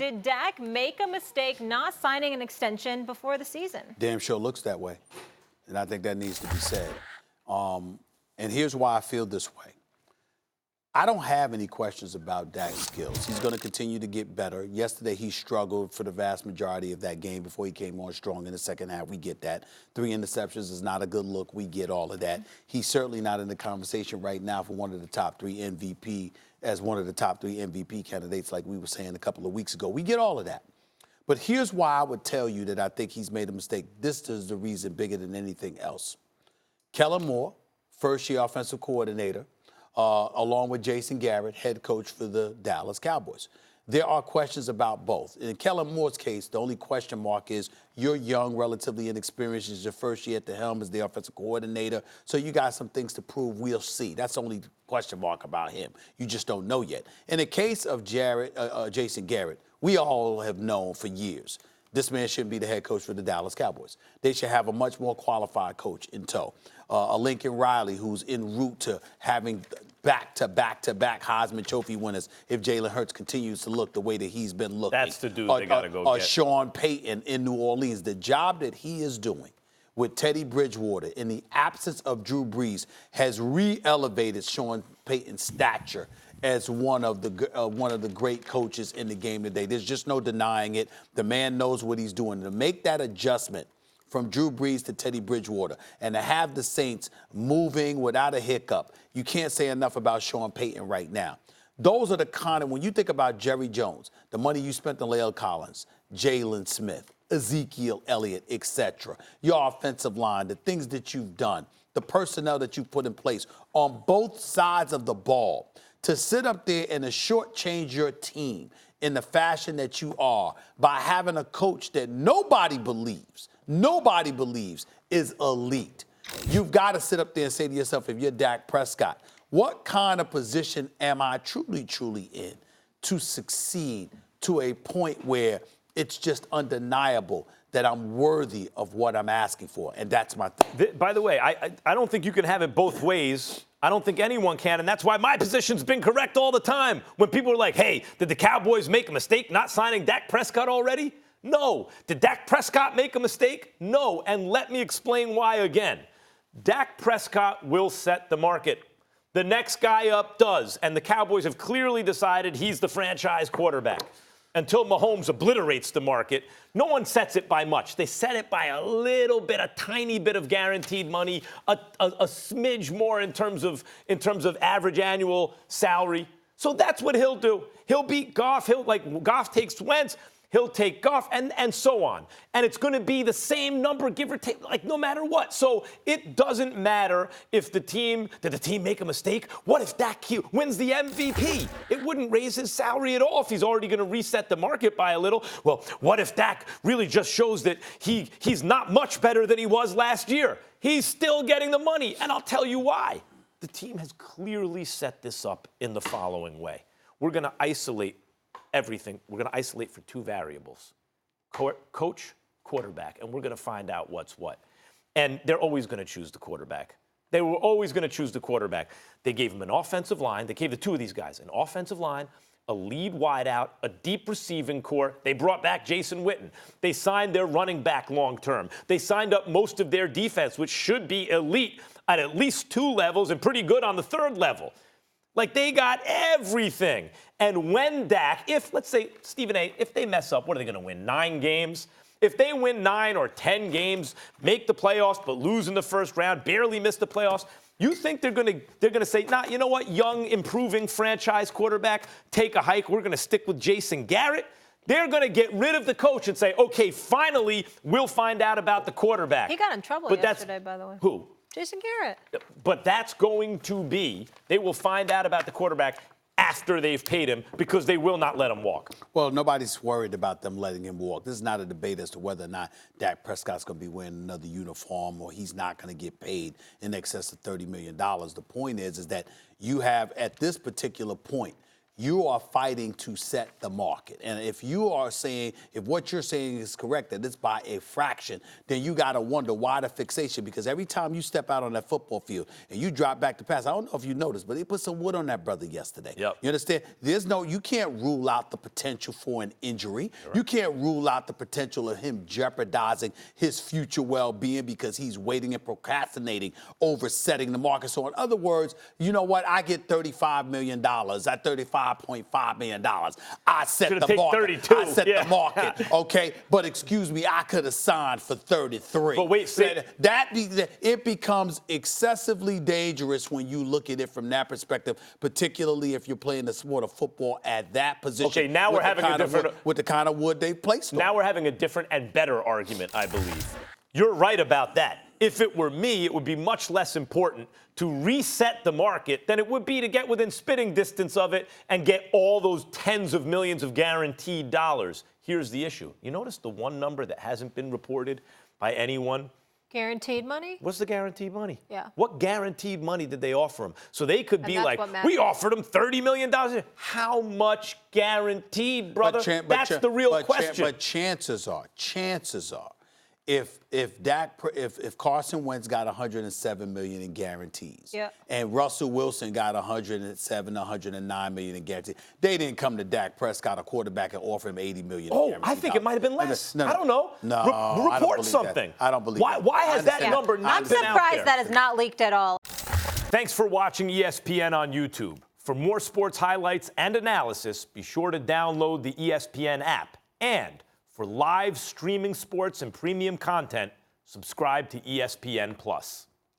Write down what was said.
Did Dak make a mistake not signing an extension before the season? Damn sure looks that way. And I think that needs to be said. And here's why I feel this way. I don't have any questions about Dak's skills. He's going to continue to get better. Yesterday, he struggled for the vast majority of that game before he came on strong in the second half. We get that. 3 interceptions is not a good look. We get all of that. He's certainly not in the conversation right now for one of the top 3 MVP, as one of the top 3 MVP candidates like we were saying a couple of weeks ago. We get all of that. But here's why I would tell you that I think he's made a mistake. This is the reason bigger than anything else. Kellen Moore, first-year offensive coordinator, along with Jason Garrett, head coach for the Dallas Cowboys. There are questions about both. In Kellen Moore's case, the only question mark is you're young, relatively inexperienced. It's your first year at the helm as the offensive coordinator, so you got some things to prove. We'll see. That's the only question mark about him. You just don't know yet. In the case of Jason Garrett, we all have known for years this man shouldn't be the head coach for the Dallas Cowboys. They should have a much more qualified coach in tow. A Lincoln Riley who's en route to having back-to-back Heisman Trophy winners if Jalen Hurts continues to look the way that he's been looking. That's the dude they got to go get. Sean Payton in New Orleans. The job that he is doing with Teddy Bridgewater in the absence of Drew Brees has re-elevated Sean Payton's stature as one of the great coaches in the game today. There's just no denying it. The man knows what he's doing. To make that adjustment from Drew Brees to Teddy Bridgewater and to have the Saints moving without a hiccup, you can't say enough about Sean Payton right now. Those are the kind of, when you think about Jerry Jones, the money you spent on La'el Collins, Jalen Smith, Ezekiel Elliott, etc., your offensive line, the things that you've done, the personnel that you've put in place on both sides of the ball, to sit up there and to shortchange your team in the fashion that you are by having a coach that nobody believes is elite. You've got to sit up there and say to yourself, if you're Dak Prescott, what kind of position am I truly in to succeed to a point where it's just undeniable that I'm worthy of what I'm asking for? And that's my thing. By the way, I don't think you can have it both ways. I don't think anyone can, and that's why my position's been correct all the time. When people are like, hey, did the Cowboys make a mistake not signing Dak Prescott already? No. Did Dak Prescott make a mistake? No. And let me explain why again. Dak Prescott will set the market. The next guy up does, and the Cowboys have clearly decided he's the franchise quarterback. Until Mahomes obliterates the market, no one sets it by much. They set it by a little bit, a tiny bit of guaranteed money, a smidge more in terms of average annual salary. So that's what he'll do. He'll beat Goff. Goff takes Wentz. He'll take Goff, and so on. And it's going to be the same number, give or take, like no matter what. So it doesn't matter if did the team make a mistake? What if Dak wins the MVP? It wouldn't raise his salary at all if he's already going to reset the market by a little. Well, what if Dak really just shows that he's not much better than he was last year? He's still getting the money, and I'll tell you why. The team has clearly set this up in the following way. We're going to isolate everything. We're going to isolate for 2 variables, coach, quarterback, and we're going to find out what's what. And they're always going to choose the quarterback. They were always going to choose the quarterback. They gave him an offensive line. They gave the 2 of these guys an offensive line, a lead wideout, a deep receiving core. They brought back Jason Witten. They signed their running back long term. They signed up most of their defense, which should be elite at least 2 levels and pretty good on the 3rd level. Like, they got everything. And when Dak, let's say, Stephen A., if they mess up, what are they going to win, 9 games? If they win 9 or 10 games, make the playoffs but lose in the first round, barely miss the playoffs, you think they're going to say, nah, you know what, young, improving franchise quarterback, take a hike, we're going to stick with Jason Garrett? They're going to get rid of the coach and say, okay, finally, we'll find out about the quarterback. He got in trouble yesterday, by the way. Who? Jason Garrett. But that's going to be, they will find out about the quarterback after they've paid him because they will not let him walk. Well, nobody's worried about them letting him walk. This is not a debate as to whether or not Dak Prescott's going to be wearing another uniform or he's not going to get paid in excess of $30 million. The point is that you have, at this particular point, You are fighting to set the market. And if what you're saying is correct, that it's by a fraction, then you got to wonder why the fixation. Because every time you step out on that football field and you drop back to pass, I don't know if you noticed, but they put some wood on that brother yesterday. Yep. You understand? You can't rule out the potential for an injury. Right. You can't rule out the potential of him jeopardizing his future well-being because he's waiting and procrastinating over setting the market. So in other words, you know what? I get $35 million at $35.5 million. I set Should've the taken market. 32. I set the market. Okay, but excuse me, I could have signed for 33. But wait, it becomes excessively dangerous when you look at it from that perspective, particularly if you're playing the sport of football at that position. Okay, now we're having a different with the kind of wood they placed on. Now we're having a different and better argument, I believe. You're right about that. If it were me, it would be much less important to reset the market than it would be to get within spitting distance of it and get all those tens of millions of guaranteed dollars. Here's the issue. You notice the one number that hasn't been reported by anyone? Guaranteed money? What's the guaranteed money? Yeah. What guaranteed money did they offer him? So they could be like, what we offered him $30 million. How much guaranteed, brother? That's the real question. But chances are, if Carson Wentz got $107 million in guarantees, and Russell Wilson got $107, $109 million in guarantees, they didn't come to Dak Prescott, a quarterback, and offer him $80 million. Oh, I think it might have been less. I don't know. No, report something. I don't believe that. Why has that number not been out there? I'm surprised that is not leaked at all. Thanks for watching ESPN on YouTube. For more sports highlights and analysis, be sure to download the ESPN app. And for live streaming sports and premium content, subscribe to ESPN+.